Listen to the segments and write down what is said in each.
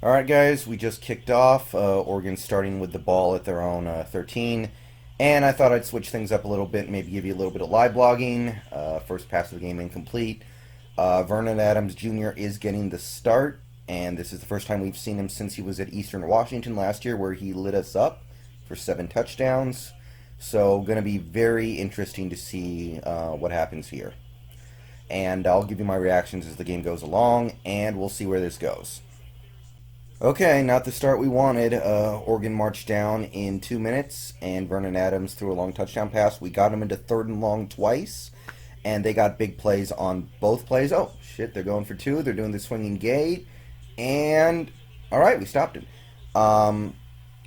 All right, guys, we just kicked off. Oregon starting with the ball at their own 13. And I thought I'd switch things up a little bit, maybe give you a little bit of live blogging. First pass of the game incomplete. Vernon Adams Jr. is getting the start, and this is the first time we've seen him since he was at Eastern Washington last year, where he lit us up for 7 touchdowns. So, going to be very interesting to see what happens here. And I'll give you my reactions as the game goes along, and we'll see where this goes. Okay, not the start we wanted. Oregon marched down in 2 minutes, and Vernon Adams threw a long touchdown pass. We got him into third and long twice, and they got big plays on both plays. Oh, shit, they're going for two. They're doing the swinging gate, and all right, we stopped him.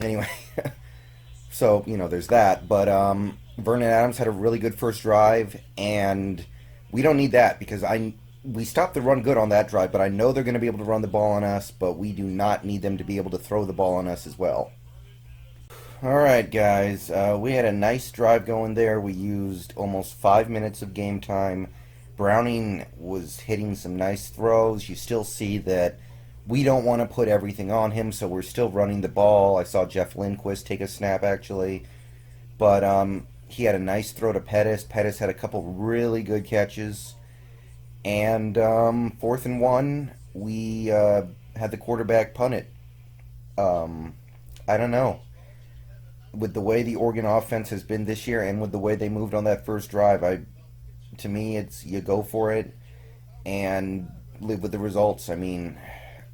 Anyway, so, there's that. But Vernon Adams had a really good first drive, and we don't need that because we stopped the run good on that drive, but I know they're going to be able to run the ball on us, but we do not need them to be able to throw the ball on us as well. All right, guys, we had a nice drive going there. We used almost 5 minutes of game time. Browning was hitting some nice throws. You still see that we don't want to put everything on him, so we're still running the ball. I saw Jeff Lindquist take a snap, actually, but he had a nice throw to Pettis. Pettis had a couple really good catches. And fourth and one, we had the quarterback punt it. I don't know. With the way the Oregon offense has been this year, and with the way they moved on that first drive, to me, it's you go for it and live with the results. I mean,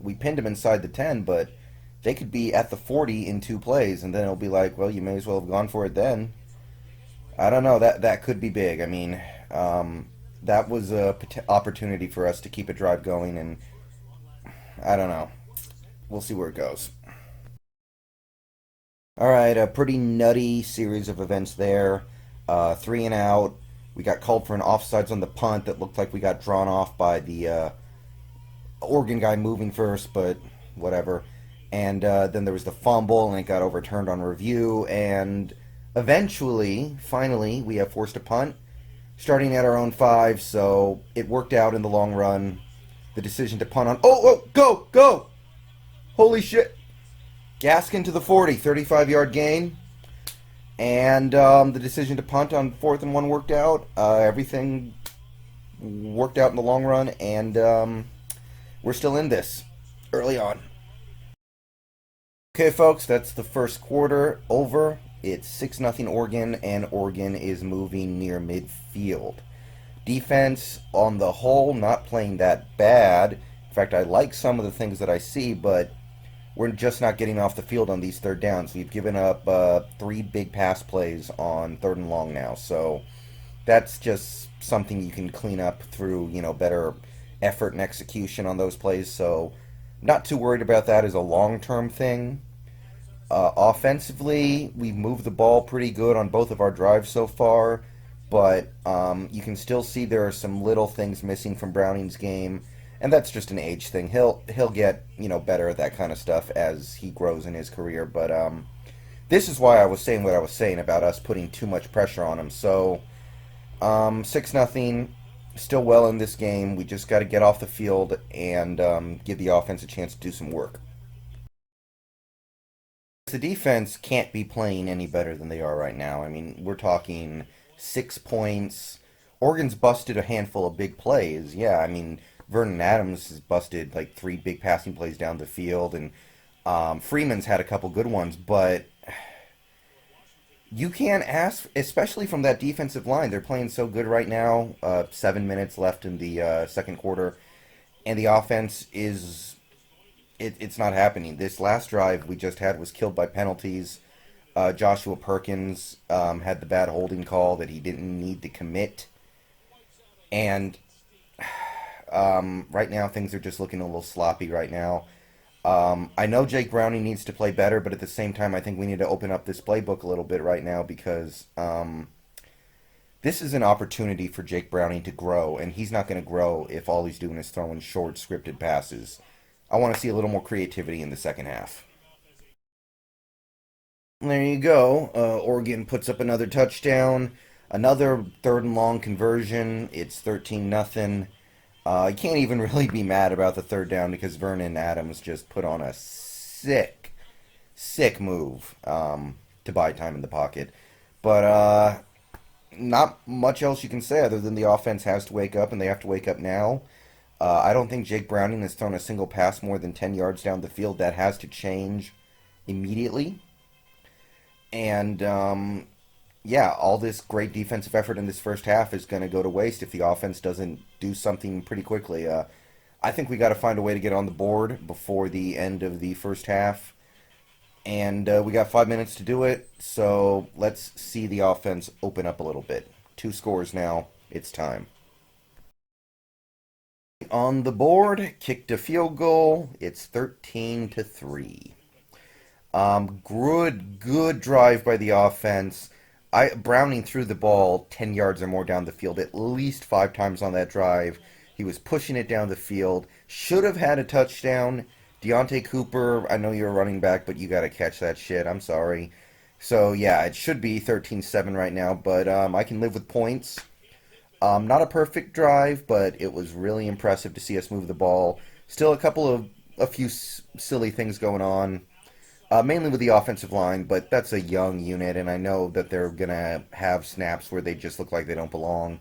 we pinned them inside the 10, but they could be at the 40 in 2 plays, and then it'll be like, well, you may as well have gone for it then. I don't know. That could be big. I mean, that was a opportunity for us to keep a drive going, and I don't know. We'll see where it goes. All right, a pretty nutty series of events there. 3 and out. We got called for an offsides on the punt that looked like we got drawn off by the Oregon guy moving first, but whatever. And then there was the fumble, and it got overturned on review. And eventually, finally, we have forced a punt starting at our own 5, so it worked out in the long run. The decision to punt on. Oh, go, go! Holy shit! Gaskin to the 40, 35-yard gain. And the decision to punt on 4th and 1 worked out. Everything worked out in the long run, and we're still in this early on. Okay, folks, that's the first quarter over. It's 6-0 Oregon, and Oregon is moving near midfield. Defense, on the whole, not playing that bad. In fact, I like some of the things that I see, but we're just not getting off the field on these third downs. We've given up 3 big pass plays on 3rd and long now, so that's just something you can clean up through, better effort and execution on those plays. So, not too worried about that as a long-term thing. Offensively, we've moved the ball pretty good on both of our drives so far, but you can still see there are some little things missing from Browning's game, and that's just an age thing. He'll get better at that kind of stuff as he grows in his career. But this is why I was saying what I was saying about us putting too much pressure on him. So 6-0, still well in this game. We just got to get off the field and give the offense a chance to do some work. The defense can't be playing any better than they are right now. I mean, we're talking 6 points. Oregon's busted a handful of big plays. Yeah, I mean, Vernon Adams has busted like 3 big passing plays down the field, and Freeman's had a couple good ones, but you can't ask, especially from that defensive line. They're playing so good right now. 7 minutes left in the second quarter, and the offense is it's not happening. This last drive we just had was killed by penalties. Joshua Perkins had the bad holding call that he didn't need to commit. And right now things are just looking a little sloppy right now. I know Jake Browning needs to play better, but at the same time I think we need to open up this playbook a little bit right now because this is an opportunity for Jake Browning to grow, and he's not going to grow if all he's doing is throwing short scripted passes. I want to see a little more creativity in the second half. There you go. Oregon puts up another touchdown. Another 3rd and long conversion. It's 13-0. I can't even really be mad about the third down because Vernon Adams just put on a sick move to buy time in the pocket. But not much else you can say other than the offense has to wake up, and they have to wake up now. I don't think Jake Browning has thrown a single pass more than 10 yards down the field. That has to change immediately. And yeah, all this great defensive effort in this first half is going to go to waste if the offense doesn't do something pretty quickly. I think we got to find a way to get on the board before the end of the first half. And we got 5 minutes to do it, so let's see the offense open up a little bit. Two scores now. It's time. On the board, kicked a field goal. It's 13-3. Good drive by the offense. Browning threw the ball 10 yards or more down the field at least 5 times on that drive. He was pushing it down the field. Should have had a touchdown. Deontay Cooper, I know you're a running back, but you got to catch that shit. I'm sorry. So, yeah, it should be 13-7 right now, but I can live with points. Not a perfect drive, but it was really impressive to see us move the ball. Still a few silly things going on, mainly with the offensive line, but that's a young unit, and I know that they're going to have snaps where they just look like they don't belong.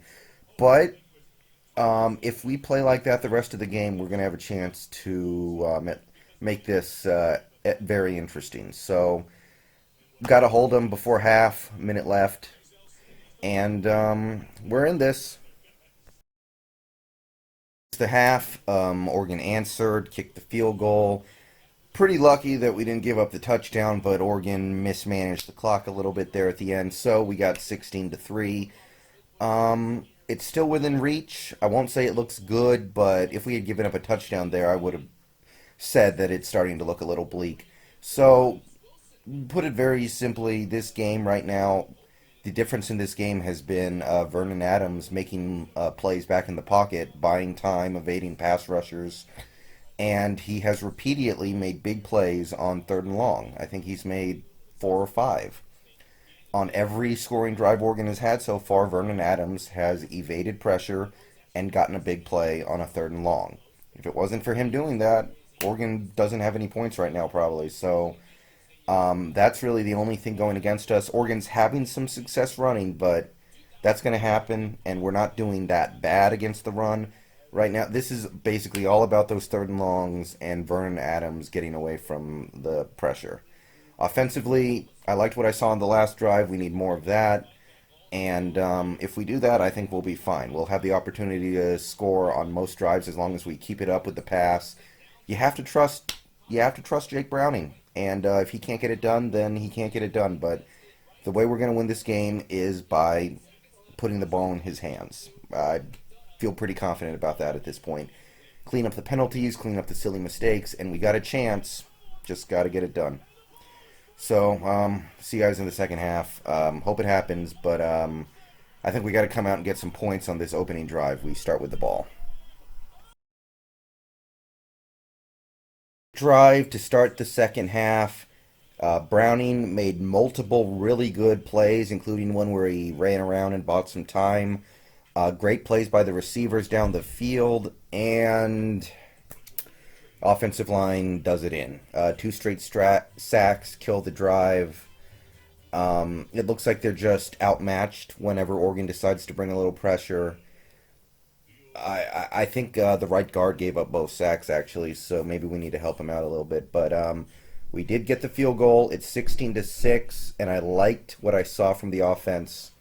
But if we play like that the rest of the game, we're going to have a chance to make this very interesting. So, got to hold them before half, minute left, and we're in this. The half, Oregon answered, kicked the field goal. Pretty lucky that we didn't give up the touchdown, but Oregon mismanaged the clock a little bit there at the end, so we got 16-3. It's still within reach. I won't say it looks good, but if we had given up a touchdown there, I would have said that it's starting to look a little bleak. So, put it very simply, this game right now, the difference in this game has been Vernon Adams making plays back in the pocket, buying time, evading pass rushers, and he has repeatedly made big plays on third and long. I think he's made 4 or 5. On every scoring drive Oregon has had so far, Vernon Adams has evaded pressure and gotten a big play on a third and long. If it wasn't for him doing that, Oregon doesn't have any points right now, probably. So that's really the only thing going against us. Oregon's having some success running, but that's going to happen, and we're not doing that bad against the run. Right now, this is basically all about those third and longs and Vernon Adams getting away from the pressure. Offensively, I liked what I saw on the last drive. We need more of that. And if we do that, I think we'll be fine. We'll have the opportunity to score on most drives as long as we keep it up with the pass. You have to trust. You have to trust Jake Browning. And if he can't get it done, then he can't get it done. But the way we're going to win this game is by putting the ball in his hands. I feel pretty confident about that at this point. Clean up the penalties, clean up the silly mistakes, and we got a chance. Just got to get it done. So, see you guys in the second half. Hope it happens, but I think we got to come out and get some points on this opening drive. We start with the ball. Drive to start the second half. Browning made multiple really good plays, including one where he ran around and bought some time. Great plays by the receivers down the field, and offensive line does it in. Two straight sacks kill the drive. It looks like they're just outmatched whenever Oregon decides to bring a little pressure. I think the right guard gave up both sacks, actually, so maybe we need to help him out a little bit. But we did get the field goal. It's 16-6, and I liked what I saw from the offense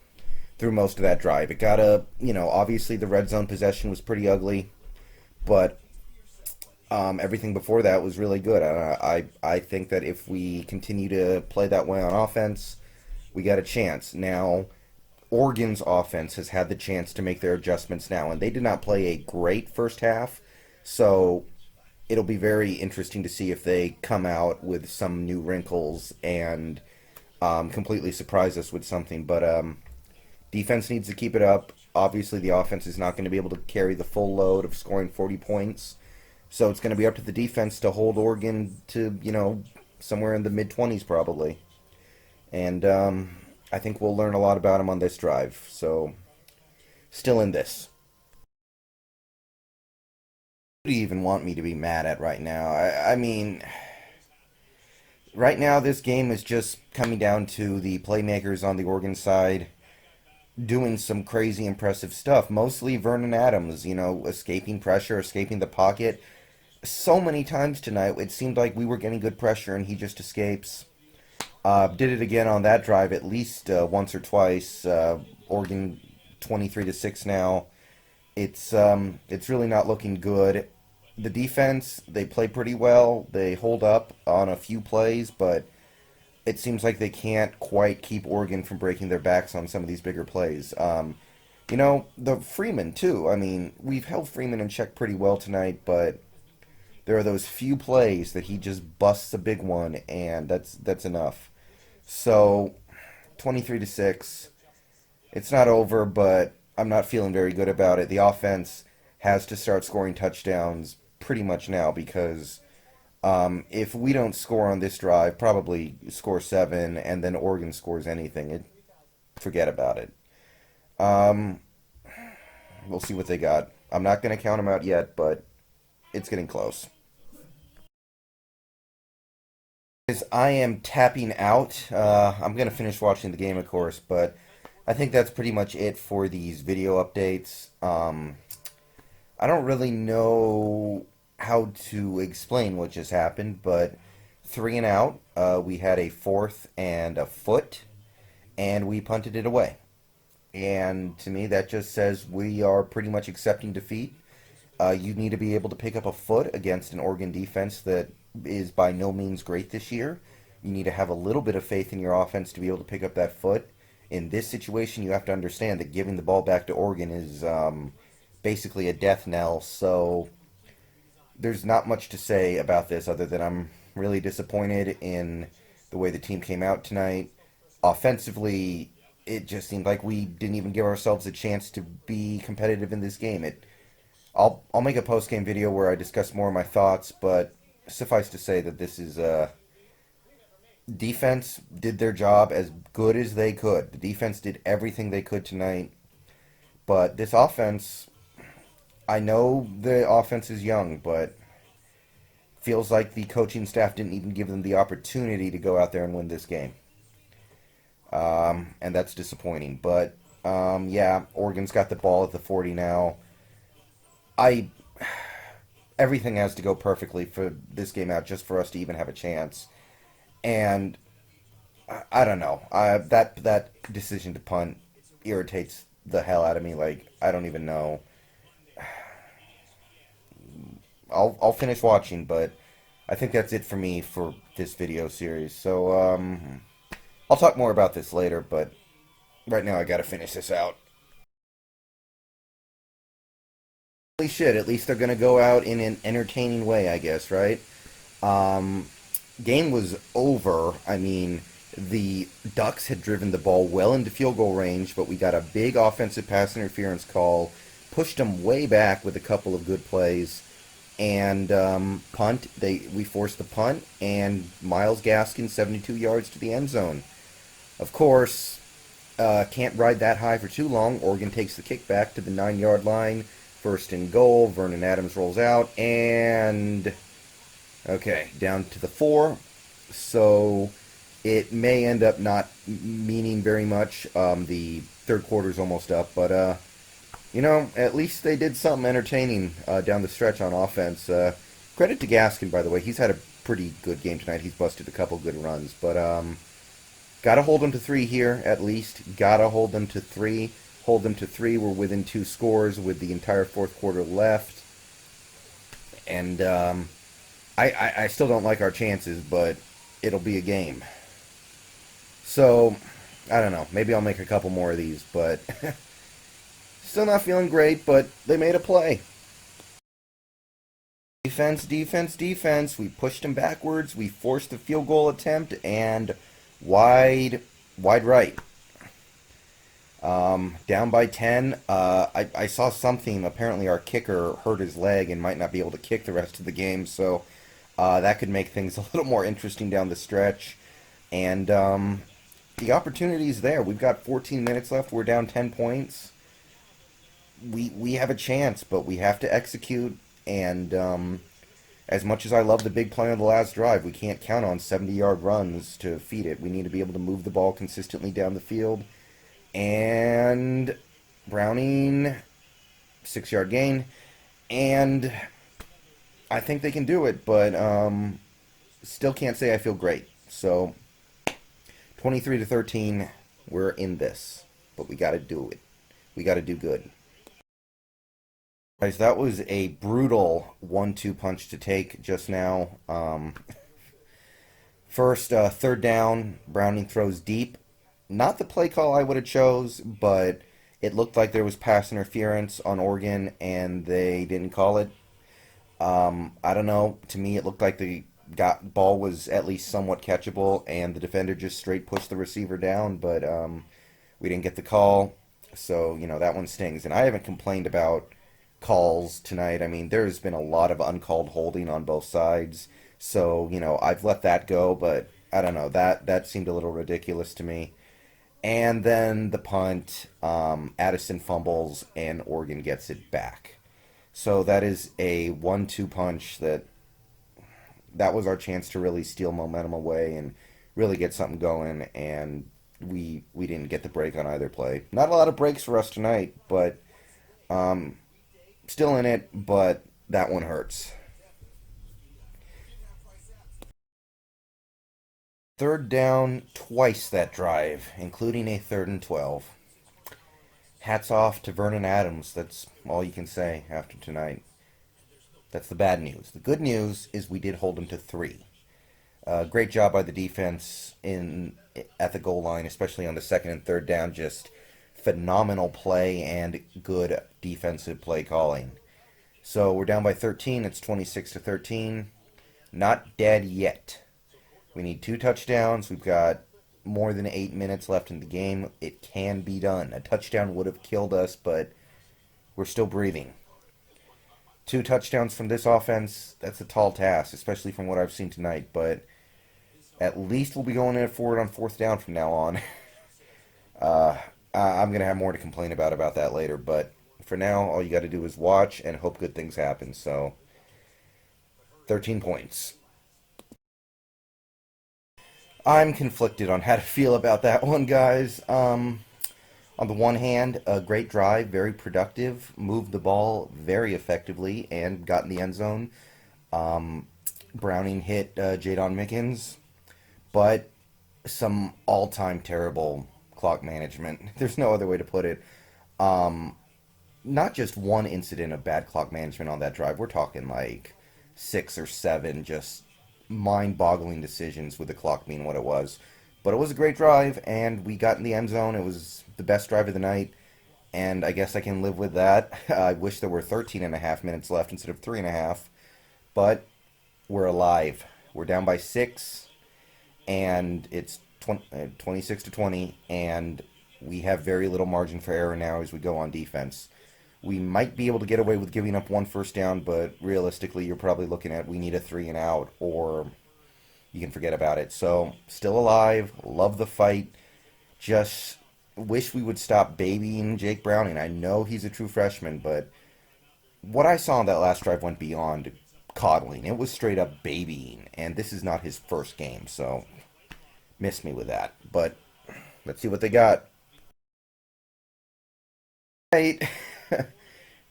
through most of that drive. It got obviously the red zone possession was pretty ugly, but everything before that was really good. I think that if we continue to play that way on offense, we got a chance. Now, Oregon's offense has had the chance to make their adjustments now, and they did not play a great first half, so it'll be very interesting to see if they come out with some new wrinkles and completely surprise us with something. But defense needs to keep it up. Obviously, the offense is not going to be able to carry the full load of scoring 40 points, so it's going to be up to the defense to hold Oregon to, somewhere in the mid-20s probably. And I think we'll learn a lot about him on this drive. So, still in this. What do you even want me to be mad at right now? I mean, right now this game is just coming down to the playmakers on the Oregon side doing some crazy impressive stuff. Mostly Vernon Adams, escaping pressure, escaping the pocket. So many times tonight, it seemed like we were getting good pressure and he just escapes. Did it again on that drive at least once or twice. Oregon 23-6 now. It's really not looking good. The defense, they play pretty well. They hold up on a few plays, but it seems like they can't quite keep Oregon from breaking their backs on some of these bigger plays. The Freeman too. I mean, we've held Freeman in check pretty well tonight, but there are those few plays that he just busts a big one, and that's enough. So, 23-6. It's not over, but I'm not feeling very good about it. The offense has to start scoring touchdowns pretty much now because if we don't score on this drive, probably score seven, and then Oregon scores anything, forget about it. Um, we'll see what they got. I'm not going to count them out yet, but it's getting close. As I am tapping out, I'm going to finish watching the game, of course, but I think that's pretty much it for these video updates. I don't really know how to explain what just happened, but three and out, we had a fourth and a foot, and we punted it away. And to me, that just says we are pretty much accepting defeat. You need to be able to pick up a foot against an Oregon defense that is by no means great this year. You need to have a little bit of faith in your offense to be able to pick up that foot. In this situation, you have to understand that giving the ball back to Oregon is basically a death knell. So there's not much to say about this other than I'm really disappointed in the way the team came out tonight. Offensively, it just seemed like we didn't even give ourselves a chance to be competitive in this game. I'll make a post game video where I discuss more of my thoughts, but suffice to say that this is defense did their job as good as they could. The defense did everything they could tonight, but this offense, I know the offense is young, but feels like the coaching staff didn't even give them the opportunity to go out there and win this game. And that's disappointing. But yeah, Oregon's got the ball at the 40 now. I Everything has to go perfectly for this game out just for us to even have a chance. And I don't know. That decision to punt irritates the hell out of me. Like, I don't even know. I'll finish watching, but I think that's it for me for this video series. So I'll talk more about this later, but right now I gotta finish this out. Holy shit, at least they're gonna go out in an entertaining way, I guess, right? Um, Game was over. I mean, the Ducks had driven the ball well into field goal range, but we got a big offensive pass interference call, pushed them way back with a couple of good plays, and punt. We forced the punt, and Miles Gaskin 72 yards to the end zone. Of course, can't ride that high for too long. Oregon takes the kickback to the 9-yard line. First and goal. Vernon Adams rolls out, and okay, down to the 4. So it may end up not meaning very much. The third quarter's almost up, but at least they did something entertaining down the stretch on offense. Credit to Gaskin, by the way. He's had a pretty good game tonight. He's busted a couple good runs, but gotta hold them to 3 here at least. Gotta hold them to 3. Hold them to 3. We're within 2 scores with the entire fourth quarter left, and I still don't like our chances, but it'll be a game. So, I don't know. Maybe I'll make a couple more of these, but still not feeling great, but they made a play. Defense, defense, defense. We pushed them backwards. We forced the field goal attempt, and wide right. Down by 10. I saw something. Apparently our kicker hurt his leg and might not be able to kick the rest of the game, so that could make things a little more interesting down the stretch. And the opportunity's there. We've got 14 minutes left. We're down 10 points. We have a chance, but we have to execute. And as much as I love the big play on the last drive, we can't count on 70-yard runs to feed it. We need to be able to move the ball consistently down the field. And Browning, 6-yard gain. And I think they can do it, but still can't say I feel great. So 23-13, we're in this, but we got to do it. We got to do good. Guys, that was a brutal 1-2 punch to take just now. First, third down, Browning throws deep. Not the play call I would have chose, but it looked like there was pass interference on Oregon, and they didn't call it. I don't know. To me, it looked like the ball was at least somewhat catchable, and the defender just straight pushed the receiver down, but we didn't get the call. So, that one stings. And I haven't complained about calls tonight. I mean, there's been a lot of uncalled holding on both sides. So, I've let that go, but I don't know. That seemed a little ridiculous to me. And then the punt, Addison fumbles, and Oregon gets it back. So that is a 1-2 punch that was our chance to really steal momentum away and really get something going, and we didn't get the break on either play. Not a lot of breaks for us tonight, but still in it, but that one hurts. Third down twice that drive, including a 3rd and 12. Hats off to Vernon Adams. That's all you can say after tonight. That's the bad news. The good news is we did hold them to 3. Great job by the defense at the goal line, especially on the 2nd and 3rd down. Just phenomenal play and good defensive play calling. So we're down by 13. It's 26-13. Not dead yet. We need 2 touchdowns. We've got more than 8 minutes left in the game. It can be done. A touchdown would have killed us, but we're still breathing. 2 touchdowns from this offense, that's a tall task, especially from what I've seen tonight, but at least we'll be going in for it on 4th down from now on. I'm going to have more to complain about that later, but for now, all you got to do is watch and hope good things happen. So, 13 points. I'm conflicted on how to feel about that one, guys. On the one hand, a great drive, very productive, moved the ball very effectively, and got in the end zone. Browning hit Jadon Mickens, but some all-time terrible clock management. There's no other way to put it. Not just one incident of bad clock management on that drive. We're talking like 6 or 7 just mind-boggling decisions with the clock being what it was. But it was a great drive, and we got in the end zone. It was the best drive of the night, and I guess I can live with that. I wish there were 13 and a half minutes left instead of 3.5, but we're alive. We're down by 6, and it's 26-20, and we have very little margin for error now as we go on defense. We might be able to get away with giving up 1 first down, but realistically, you're probably looking at we need a 3 and out, or you can forget about it. So, still alive, love the fight. Just wish we would stop babying Jake Browning. I know he's a true freshman, but what I saw on that last drive went beyond coddling. It was straight up babying, and this is not his first game, so miss me with that. But let's see what they got. Right.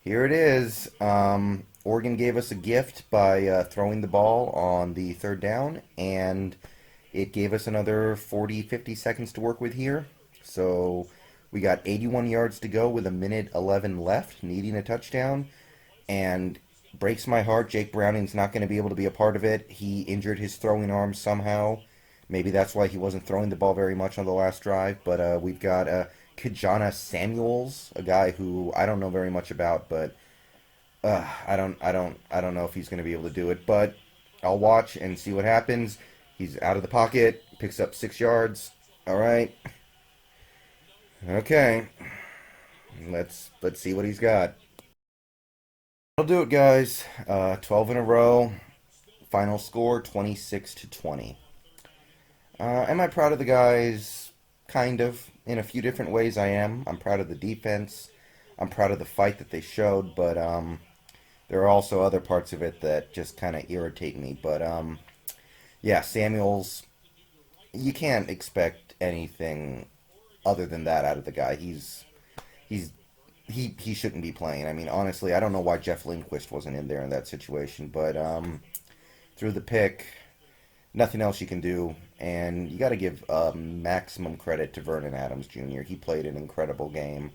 Here it is. Oregon gave us a gift by throwing the ball on the 3rd down, and it gave us another 40, 50 seconds to work with here. So we got 81 yards to go with 1:11 left, needing a touchdown, and breaks my heart. Jake Browning's not going to be able to be a part of it. He injured his throwing arm somehow. Maybe that's why he wasn't throwing the ball very much on the last drive, but we've got Kijana Samuels, a guy who I don't know very much about, but I don't know if he's going to be able to do it. But I'll watch and see what happens. He's out of the pocket, picks up 6 yards. All right. Okay. Let's see what he's got. That'll do it, guys. 12 in a row. Final score 26-20. Am I proud of the guys? Kind of. In a few different ways I am. I'm proud of the defense. I'm proud of the fight that they showed, but there are also other parts of it that just kind of irritate me. But yeah, Samuels, you can't expect anything other than that out of the guy. He's he shouldn't be playing. I mean, honestly, I don't know why Jeff Lindquist wasn't in there in that situation, but through the pick, nothing else you can do, and you got to give maximum credit to Vernon Adams Jr. He played an incredible game,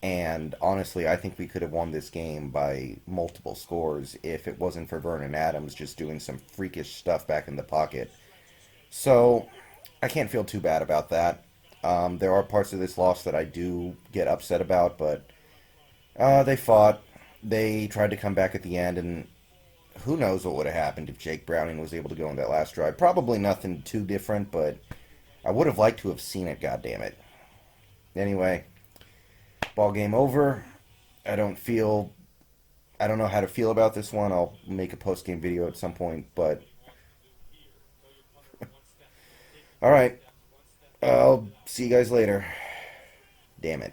and honestly, I think we could have won this game by multiple scores if it wasn't for Vernon Adams just doing some freakish stuff back in the pocket. So I can't feel too bad about that. There are parts of this loss that I do get upset about, but they fought. They tried to come back at the end, and who knows what would have happened if Jake Browning was able to go in that last drive. Probably nothing too different, but I would have liked to have seen it, goddammit. Anyway, ball game over. I don't feel I don't know how to feel about this one. I'll make a post game video at some point, but all right. I'll see you guys later. Damn it.